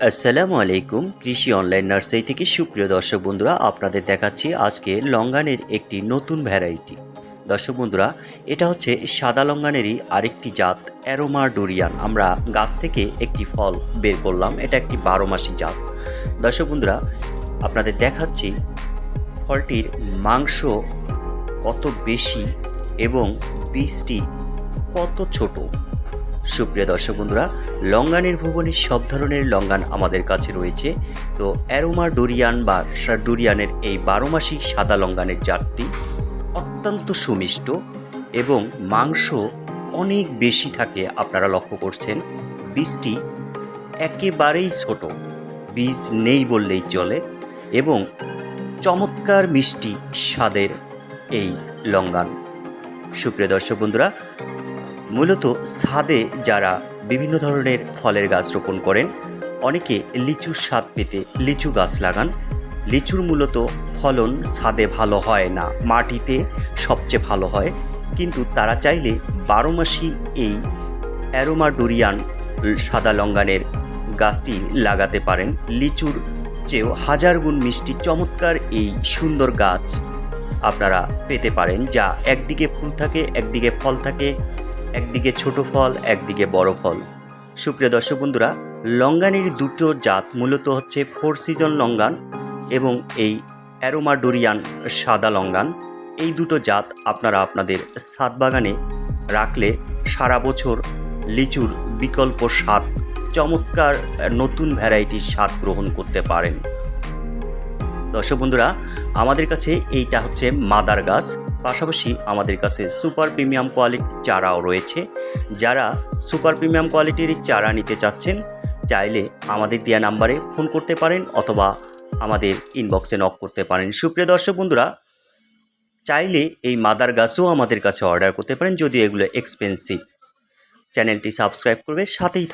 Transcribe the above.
আসসালামু আলাইকুম। কৃষি অনলাইন নার্সারি থেকে সুপ্রিয় দর্শক বন্ধুরা, আপনাদের দেখাচ্ছি আজকে লঙ্গানের একটি নতুন ভ্যারাইটি। দর্শক বন্ধুরা, এটা হচ্ছে সাদা লঙ্গানেরই আরেকটি জাত, অ্যারোমা ডুরিয়ান। আমরা গাছ থেকে একটি ফল বের করলাম, এটা একটি 12 মাসি জাত। দর্শক বন্ধুরা, আপনাদের দেখাচ্ছি ফলটির মাংস কত বেশি এবং বীজটি কত ছোট। সুপ্রিয় দর্শক বন্ধুরা, লঙ্গানের ভুবনে সব ধরনের লঙ্গান আমাদের কাছে রয়েছে। তো অ্যারোমা ডুরিয়ান বা ডুরিয়ানের এই 12 মাসি সাদা লঙ্গানের জাতটি অত্যন্ত সুমিষ্ট এবং মাংস অনেক বেশি থাকে। আপনারা লক্ষ্য করছেন বীজটি একেবারেই ছোট, বীজ নেই বললেই চলে এবং চমৎকার মিষ্টি স্বাদের এই লঙ্গান। সুপ্রিয় দর্শক বন্ধুরা, মূলত ছাদে যারা বিভিন্ন ধরনের ফলের গাছ রোপণ করেন, অনেকে লিচুর স্বাদ পেতে লিচু গাছ লাগান। লিচুর মূলত ফলন ছাদে ভালো হয় না, মাটিতে সবচেয়ে ভালো হয়। কিন্তু তারা চাইলে 12 মাসি এই অ্যারোমা ডুরিয়ান সাদা লঙ্গানের গাছটি লাগাতে পারেন। লিচুর চেয়েও 1000 গুণ মিষ্টি চমৎকার এই সুন্দর গাছ আপনারা পেতে পারেন, যা একদিকে ফুল থাকে, একদিকে ফল থাকে, একদিকে ছোট ফল, একদিকে বড় ফল। সুপ্রিয় দর্শক বন্ধুরা, লঙ্গানের দুটো জাত মূলত হচ্ছে 4 সিজন লঙ্গান এবং এই অ্যারোমা ডুরিয়ান সাদা লঙ্গান। এই দুটো জাত আপনারা আপনাদের ছাদ বাগানে রাখলে সারা বছর লিচুর বিকল্প স্বাদ, চমৎকার নতুন ভ্যারাইটির স্বাদ গ্রহণ করতে পারেন। দর্শক বন্ধুরা, আমাদের কাছে এইটা হচ্ছে মাদার গাছ, পাশাপাশি আমাদের কাছে সুপার প্রিমিয়াম কোয়ালিটির চারাও রয়েছে। যারা সুপার প্রিমিয়াম কোয়ালিটির চারা নিতে চাচ্ছেন, চাইলে আমাদের দেওয়া নাম্বারে ফোন করতে পারেন অথবা আমাদের ইনবক্সে নক করতে পারেন। সুপ্রিয় দর্শক বন্ধুরা, চাইলে এই মাদার গাছও আমাদের কাছে অর্ডার করতে পারেন, যদিও এগুলো এক্সপেন্সিভ। চ্যানেলটি সাবস্ক্রাইব করবে, সাথেই